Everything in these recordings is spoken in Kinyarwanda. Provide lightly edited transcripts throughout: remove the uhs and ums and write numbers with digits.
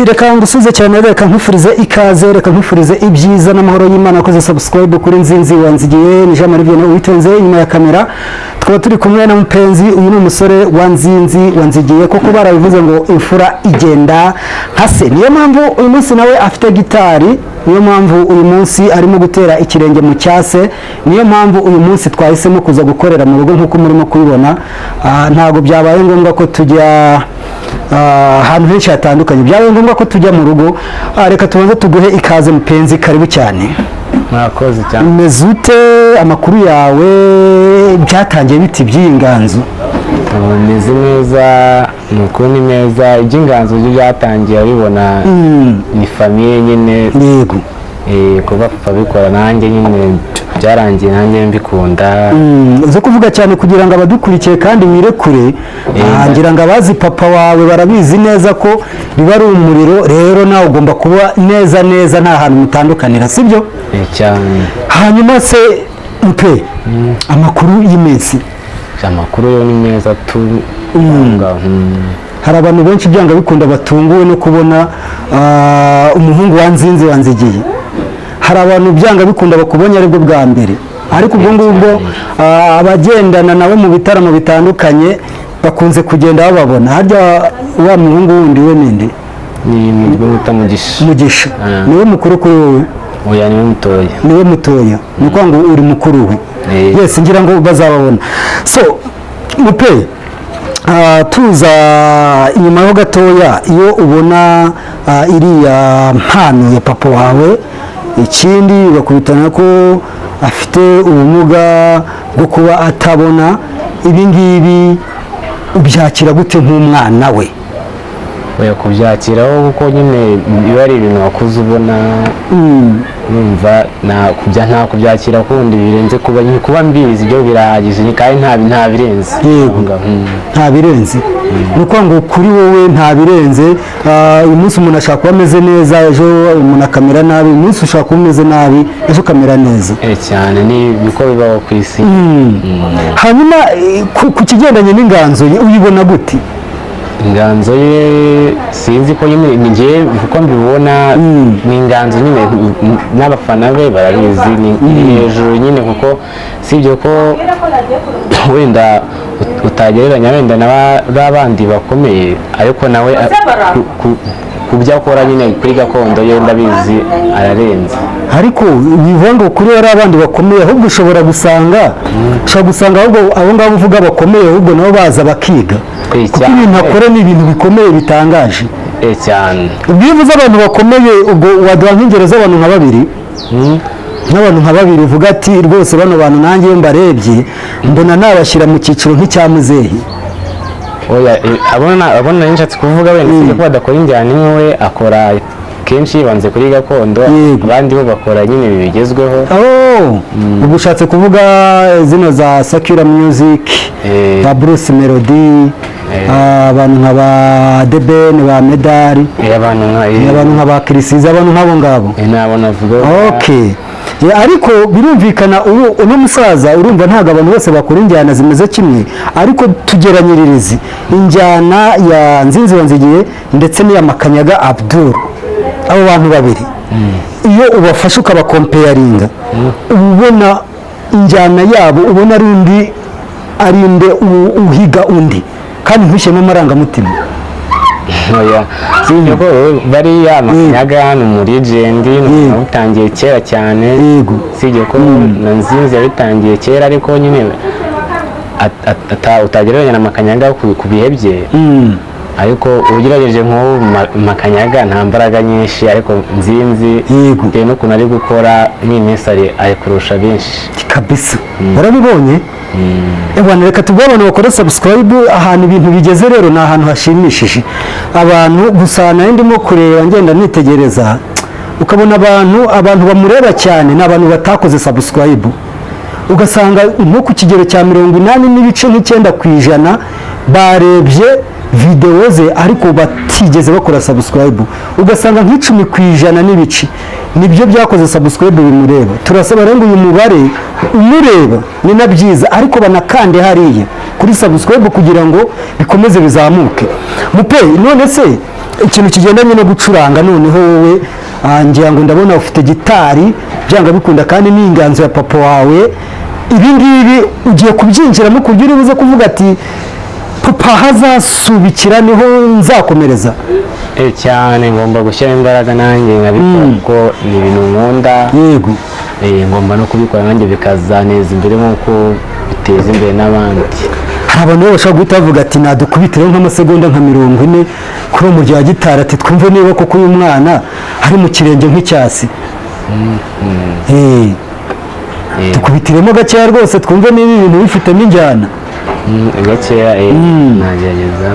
reka ngusuze cyane reka nkufurize ikaze reka nkufurize ibyiza n'amahoro y'Imana akoze subscribe kuri Nzinzi Wanzigiye ni Jean Marie Vianney witonze inyuma ya kamera twaba turi kumwe na mupenzi uyu ni umusore wa Nzinzi Wanzigiye koko barabivuze ngo imfura igenda hase niyo mpamvu uyu munsi nawe afite gitari niyo mpamvu uyu munsi arimo gutera ikirenge mu cyase niyo mpamvu uyu munsi twahisemo kuza gukorera mu rugo nkuko murimo kubibona ntago byabaye ngombwa ko tujya ahantu henshi hatandukanye byabaye ngombwa ko tujya mu rugo reka tubanze tuguhe ikaze mupenzi karibu cyane mwakoze cyane mezute amakuru yawe byatangiye biti by'inganzo meze neza nuko ni neza iby'inganzo byo byatangiye abibona ni famille nyine yego kuba papa bikora nanjye nyine byarangiye nanjye mbikunda zo kuvuga cyane kugira ngo abadukurikiye kandi wirekure ngira ngo abazi papa wawe barabizi neza ko biba ari umuriro rero nawe ugomba kuba neza nta hantu mutandukanira sibyo cyane hanyuma se mpe amakuru y'iminsi amakuru yo ni meza tu hari abantu benshi byanga bikunda batunguwe no kubona umuhungu wa Nzinzi Wanzigiye hari abantu byanga bikunda bakubonye aribwo bwa mbere ariko ubwo ngubwo abagendana nawe mu bitaramo bitandukanye bakunze kugenda bababona harya wa muhungu wundi we ninde ni Muta Mugisha niwe mukuru kuri wowe oya niwe mutoya ni ukuvuga ngo uri mukuru we yes ngira ngo bazababona so mupe tuza inyuma ho gatoya iyo ubona iriya mpano ya papa wawe ikindi bakubitana ko afite ubumuga bwo kuba atabona ibi ngibi ubyakira gute nk'umwana we oya kubyakiraho kuko nyine biba ari ibintu wakuze ubona numva nta kubyakira kundi birenze kuba mbizi ibyo birahagije kandi nta birenze nta birenze ni ukuvuga ngo kuri wowe nta birenze uyu munsi umuntu ashaka kuba ameze neza ejo umuntu akamera nabi uyu munsi ushaka kuba umeze nabi ejo ukamera neza cyane niko bibaho ku isi hanyuma ku kigendanye n'inganzo ye uyibona gute inganzo ye sinzi ko nyine ni njye kuko mbibona ni inganzo nyine n'abafana be barabizi ni hejuru nyine kuko sibyo ko wenda utagereranya wenda n'abandi bakomeye ariko nawe ku byo akora nyine kuri gakondo ye ndabizi ararenze ariko bivuga ngo kuri ari abandi bakomeye ahubwo ushobora gusanga ahubwo abo ngabo uvuga bakomeye ahubwo nabo baza bakiga kuko ibintu akora ni ibintu bikomeye bitangaje cyane bivuze abantu bakomeye ubwo waduha nk'ingero z'abantu nka babiri n'abantu nka babiri uvuga ati rwose bano bantu nanjye iyo mbarebye mbona nabashyira mu cyiciro nk'icya muzehe oya abona nishatse kuvuga wenda sibyo ko badakora injyana imwe we akora kenshi yibanze kuri gakondo abandi bo bakora nyine bigezweho ubu ushatse kuvuga zino za Sakura Music ba Bruce Melody abantu nka ba Deben ba Medali abantu nka ba Kirisiza abantu nk'abo ngabo ariko birumvikana uno musaza urumva ntabwo abantu bose bakora injyana zimeze kimwe ariko tugeranyiririze injyana ya Nzinzi Wanzigiye ndetse n'iya Makanyaga Abdul abo bantu babiri iyo ubafashe ukabakompeyaringa ubona injyana yabo ubona ari inde uhiga undi kandi ntushyemo amarangamutima sibyo ko bariya Makanyaga ni umurigendi utangiye kera cyane sibyo ko na Nzinzi yabitangiye kera ariko nyine utagereranya na Makanyaga ku bihe bye ariko ugerageje nk'ubu Makanyaga nta mbaraga nyinshi ariko Nzinzi bitewe n'ukuntu ari gukora n'iminsi ari kurusha benshi kabisa barabibonye reka tubwire abantu bakora subscribe ahantu ibintu bigeze rero ni ahantu hashimishije abantu gusa nayo ndimo kureba ngenda nitegereza ukabona abantu bamureba cyane ni abantu batakoze subscribe ugasanga nko ku kigero cya 89% barebye videwo ze ariko batigeze bakora subscribe ugasanga nk'10% n'ibice nibyo byakoze subscribe bimureba turasaba rero uyu mubare umureba ni nabyiza ariko banakande hariya kuri subscribe kugira ngo bikomeze bizamuke mupe none se ikintu kigendanye no gucuranga noneho wowe ngira ngo ndabona ufite gitari byanga bikunda kandi ni inganzo ya papa wawe, ibi ngibi ugiye kubyinjiramo ku buryo uri buze kuvuga ati papa hazasubikira niho nzakomereza? cyane ngomba gushyira imbaraga nanjye nkabikora kuko ni ibintu nkunda. Yego. Ngomba no kubikora nanjye bikazaneza imbere nk'uko biteza imbere n'abandi. Hari abantu rero bashobora guhita bavuga ati nadukubitireho nk'amasegonda nka 40 kuri uwo murya wa gitari, ati twumve niba koko uyu mwana ari mu kirenge nk'icyasi. Dukubitiremo gakeya rwose twumve niba ibintu bifitemo injyana. Gakeya nagerageza.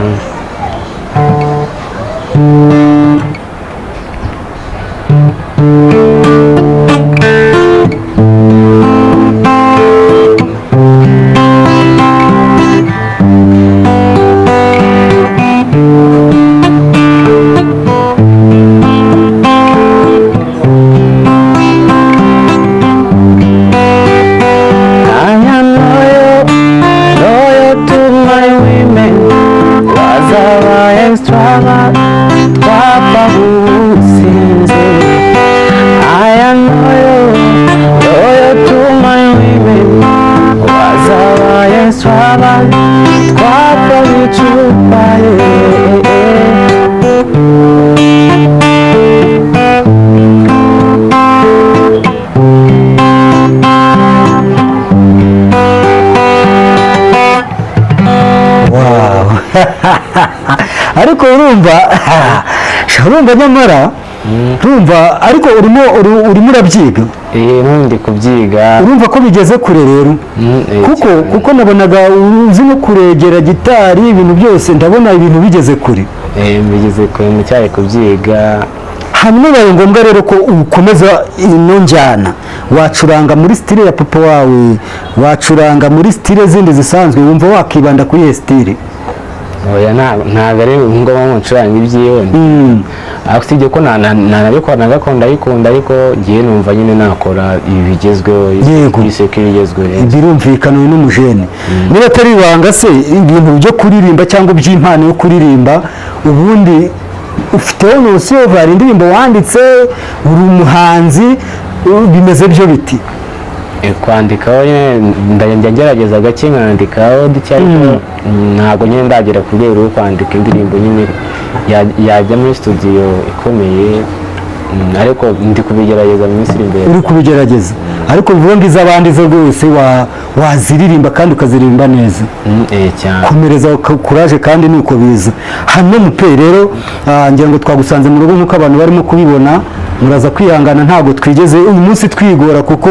Ariko urumva nyamara urumva ariko urimo urabyiga. Nundi kubyiga. Urumva ko bigeze kure rero? Kuko nabonaga uzi no kuregera gitari ibintu byose, ndabona ibintu bigeze kure. Bigeze kure mucyari kubyiga. Hanyuma bibaye ngombwa rero ko ukomeza ino njyana, wacuranga muri style ya papa wawe, wacuranga muri style zindi zisanzwe, wumva wakibanda kuri iyo style? Oya ntabwo ari ngombwa ngo ncuranga ibyiwe. Usibye ko nanabikora na gakondo ayikunda, ariko ngiye numva nyine nakora ibi bigezweho. Yego. Iseke bigezweho. Birumvikana uyu n'umujene. Niba atari ibanga se ibintu byo kuririmba cyangwa by'impano yo kuririmba, ubundi ufiteho nosiyo hari indirimbo wanditse, uri umuhanzi, bimeze byo biti? Kwandikaho ndajya ngerageza gake nkandikaho duke, ariko ntabwo nyine ndagera ku rwego rwo kwandika indirimbo nyine yajya muri studio ikomeye, ariko ndi kubigerageza mu minsi iri imbere. Uri kubigerageza, ariko bivuga ngo iz'abandi zo rwose waziririmba kandi ukaziririmba neza. Cyane. Komereza kuraje kandi nuko biza. Hano mupe rero ngira ngo twagusanze mu rugo nk'uko abantu barimo kubibona, muraza kwihangana ntabwo twigeze uyu munsi twigora, kuko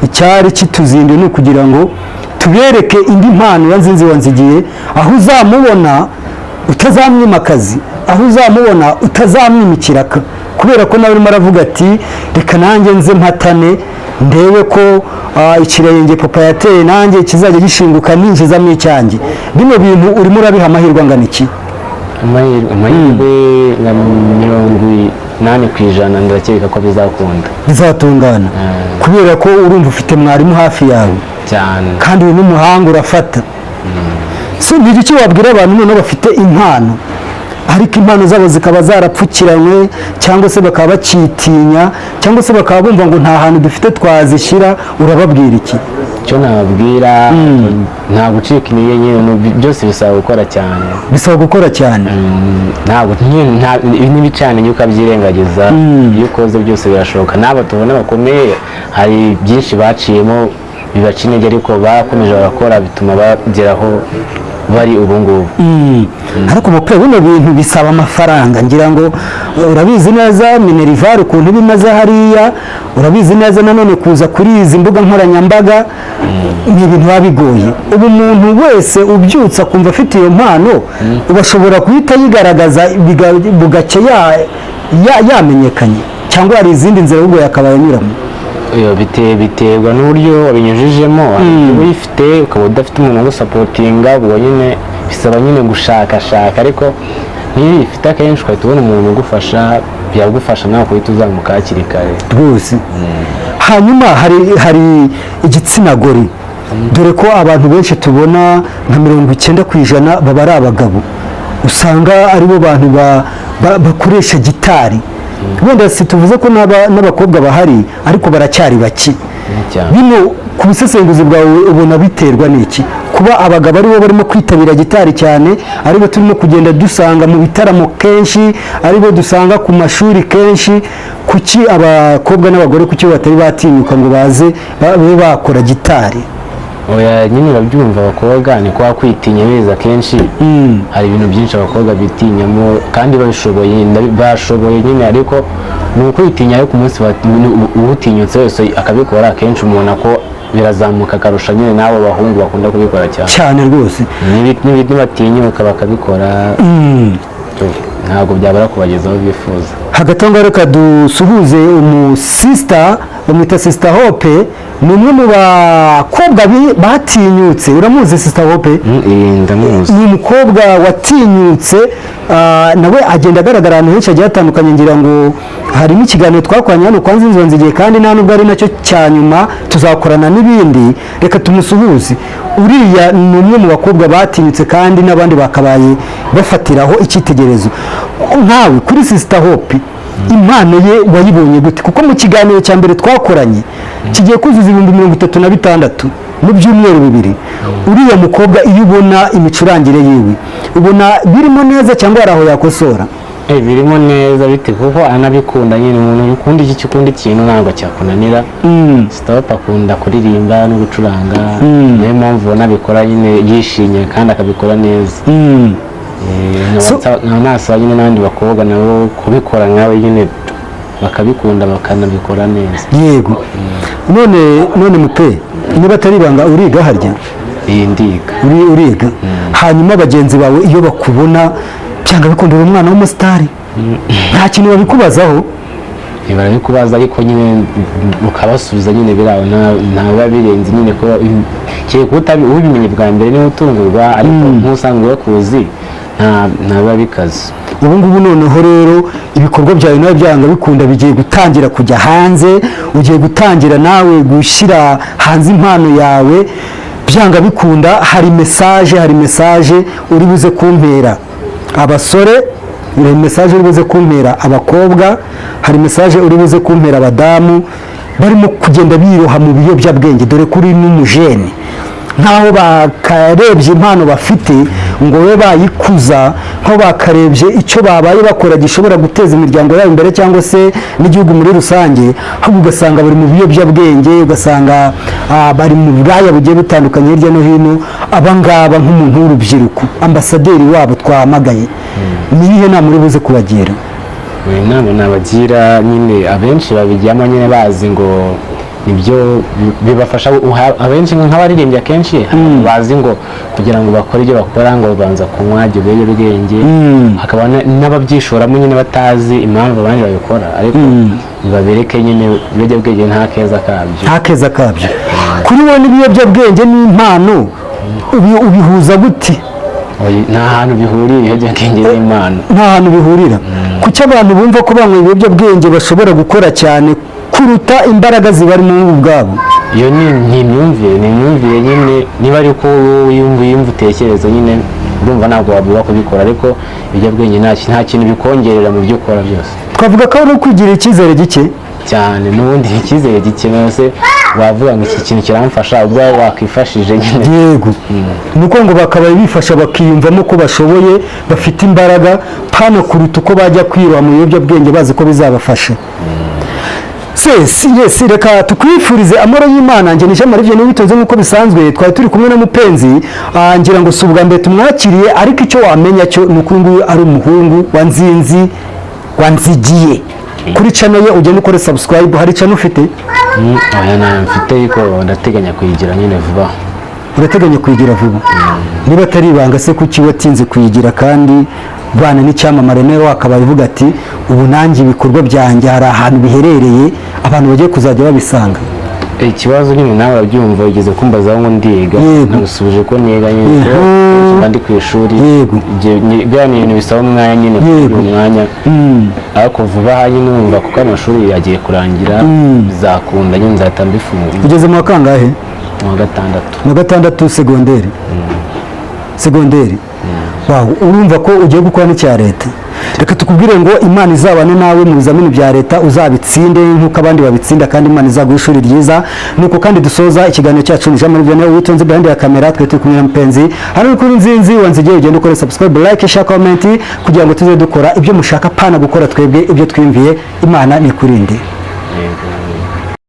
icyari kituzinduye ni ukugira ngo tubereke indi mpano ya Nzinzi Wanzigiye, aho uzamubona utazamwima akazi, aho uzamubona utazamwima ikiraka, kubera ko nawe urimo aravuga ati reka nanjye nze mpatane ndebe ko ikirenge papa yateye nanjye kizajya gishinguka ninjizamo icyanjye. Bino bintu urimo urabiha amahirwe angana iki? Amahirwe nka 80% ndakeka ko bizakunda, bizatungana. Kubera ko urumva ufite mwarimu hafi yawe cyane, kandi uyu n'umuhanga urafata. So ni iki wabwira abantu noneho bafite impano, ariko impano zabo zikaba zarapfukiranywe, cyangwa se bakaba bakitinya, cyangwa se bakaba bumva ngo nta hantu dufite twazishyira, urababwira iki? Icyo nababwira nta gucika intege, nyine byose bisaba gukora cyane. Bisaba gukora cyane. Ntabwo n'ibicane nyuka byirengagiza, iyo ukoze byose birashoboka. N'aba tubona bakomeye hari byinshi baciyemo bibaca intege, ariko bakomeje barakora bituma bageraho bari ubu ngubu. Ariko umupira bino bintu bisaba amafaranga, ngira ngo urabizi neza Minerval ukuntu bimaze hariya, urabizi neza nanone kuza kuri izi mbuga nkoranyambaga ni ibintu biba bigoye. Ubu umuntu wese ubyutsa kumva afite iyo mpano, ubashobora guhita yigaragaza bugake yamenyekanye, cyangwa hari izindi nzira ahubwo yakabaye anyuramo? Biterwa n'uburyo wabinyujijemo. Uba uyifite ukaba udafite umuntu ugusapotinga, ubwo nyine bisaba nyine gushakashaka, ariko niyo ifite akenshi ugahita ubona umuntu ugufasha, byagufasha nawe guhita uzamuka hakiri kare rwose. Hanyuma hari igitsina gore, dore ko abantu benshi tubona nka 90% baba ari abagabo, usanga aribo bantu bakoresha gitari. Wenda si tuvuze ko n'abakobwa bahari ariko baracyari bake. Bino ku busesenguzi bwawe ubona biterwa n'iki? Kuba abagabo aribo barimo kwitabira gitari cyane, aribo turimo kugenda dusanga mu bitaramo kenshi, aribo dusanga ku mashuri kenshi, kuki abakobwa n'abagore kuki batari batinyuka ngo baze babe bakora gitari? Oya, nyine urabyumva, abakobwa ni kwa kwitinya beza kenshi. Hari ibintu byinshi abakobwa bitinyamo kandi bashoboye nyine, ariko ni ukwitinya, ariko umunsi uwutinyutse wese akabikora akenshi umuntu ko birazamuka akarusha nyine n'abo bahungu bakunda kubikora cyane rwose. Nibatinyuka bakabikora ntabwo byabura kubagezaho bifuza. Hagati aho reka dusuhuze umusista bamwita Sister Hope, ni umwe mu bakobwa batinyutse. Uramuzi Sister Hope? Ndamuzi. Ni umukobwa watinyutse, nawe agenda agaragara ahantu henshi hagiye hatandukanye. Ngira ngo hari n'ikiganiro twakoranye hano kwa Nzinziwanzigiye, kandi nta nubwo ari nacyo cya nyuma, tuzakorana n'ibindi. Reka tumusuhuze. Uriya ni umwe mu bakobwa batinyutse kandi n'abandi bakabaye bafatiraho icyitegererezo. Nkawe kuri Sister Hope, impano ye wayibonye gute? Kuko mu kiganiro cya mbere twakoranye kigiye kuzuza 36,000 mu byumweru 2. Uriya mukobwa iyo ubona imicurangire yiwe ubona birimo neza cyangwa hari aho yakosora? Birimo neza bite, kuko anabikunda nyine. Umuntu ukunda iki ukunda ikintu ntabwo cyakunanira. Sister Hope akunda kuririmba no gucuranga, niyo mpamvu ubona abikora nyine yishimye kandi akabikora neza. Nasaba nyine n'abandi bakobwa nabo kubikora nkawe nyine, bakabikunda bakanabikora neza. Yego. None mupe, niba atari ibanga uriga harya? Ndiga. Uriga. Hanyuma bagenzi bawe iyo bakubona cyangwa bikundira umwana w'umusitari, nta kintu babikubazaho? Barabikubaza, ariko nyine ukabasubiza nyine biraho, ntabwo birenze nyine, ko kuko ubimenye bwa mbere niwe utungurwa, ariko nk'usanzwe bakuzi ntabwo bikaze. Ubu ngubu noneho rero ibikorwa byawe nawe byanga bikunda bigiye gutangira kujya hanze, ugiye gutangira nawe gushyira hanze impano yawe byanga bikunda. Hari message uri buze kumpera abasore, hari message uri buze kumpera abakobwa, hari message uri buze kumpera abadamu barimo kugenda biroha mu biyobyabwenge, dore kuri n'umujene, nkaho bakarebye impano bafite ngo we bayikuza, nko bakarebye icyo babaye bakora gishobora guteza imiryango yabo imbere cyangwa se n'igihugu muri rusange, ahubwo ugasanga bari mu biyobyabwenge, ugasanga bari mu buraya bugiye butandukanye hirya no hino. Abangaba nk'umuntu w'urubyiruko, ambasaderi wabo twahamagaye, ni iyihe nama uri buze kubagira? Inama nabagira nyine, abenshi babijyamo nyine bazi ngo nibyo bibafasha. Abenshi nk'abaririmbyi akenshi bazi ngo kugira ngo bakore ibyo bakora ngo babanza kunywa ibyo biyobyabwenge, hakaba n'ababyishoramo nyine batazi impamvu abandi babikora, ariko nibabereke nyine ibiyobyabwenge nta keza kabyo. Kuri wowe n'ibiyobyabwenge n'impano ubihuza gute? Nta hantu bihuriye ibiyobyabwenge n'impano, nta hantu bihurira. Kuki abantu bumva ko banywa ibiyobyabwenge bashobora gukora cyane kuruta imbaraga zibari mu ubwabo? Iyo ni imyumvire nyine, niba ari ko wiyumva utekereza nyine, urumva ntabwo wabura kubikora, ariko ibiyobyabwenge nta kintu bikongerera mu byo ukora byose. Twavuga ko ari ukwigira icyizere gike cyane, n'ubundi icyizere gike nose wavuga ngo iki kintu kiramfasha, ubwo wakwifashije nyine. Yego. Nuko ngo bakabaye bifasha bakiyumvamo ko bashoboye, bafite imbaraga, pano kuruta uko bajya kwiroha mu biyobyabwenge bazi ko bizabafasha. Yes, reka tukwifurize amahoro y'Imana. Njye nisha Marie Vianney witonze nk'uko bisanzwe, twari turi kumwe na mupenzi. Ngira ngo si ubwa mbere tumwakiriye, ariko icyo wamenya cyo ni uko nguyu ari umuhungu wa Nzinzi wanzigiye. Kuri channel ye ugenda ukore subscribe. Hari channel ufite? Mfite, ariko ndateganya kuyigira nyine vuba. Urateganya kuyigira vuba? Niba atari ibanga se kuki watinze kuyigira, kandi bana n'icyamamare nawe wakabaye uvuga ati ubu nanjye ibikorwa byanjye hari ahantu biherereye abantu bagiye kuzajya babisanga? Ikibazo nyine nawe urabyumva, ugeze kumbaza ngo ndiga, nagusubije ko niga nyine, ndi ku ishuri. Bya ni ibintu bisaba umwanya nyine, umwanya, ariko vuba aha nyine numva kuko amashuri yagiye kurangira, bizakunda nyine nzahita mbifungura. Ugeze mu wa kangahe? Mu wa gatandatu. Mu wa gatandatu segonderi? wow, urumva ko ugiye gukora n'icya leta. Reka tukubwire ngo Imana izabane nawe mu bizamini bya leta uzabitsinde nk'uko abandi babitsinda kandi Imana izaguha ishuri ryiza. Nuko kandi dusoza ikiganiro cyacu Jean Marie Vianney Uwitonze behind ya kamera, twe turi kumwe na Mupenzi hano kuri Nzinzi wanzigiye. Ugende ukora subscribe, like, share, comment kugira ngo tuze dukora ibyo mushaka pana gukora twebwe ibyo twimviye. Imana ni kurinde. Yego.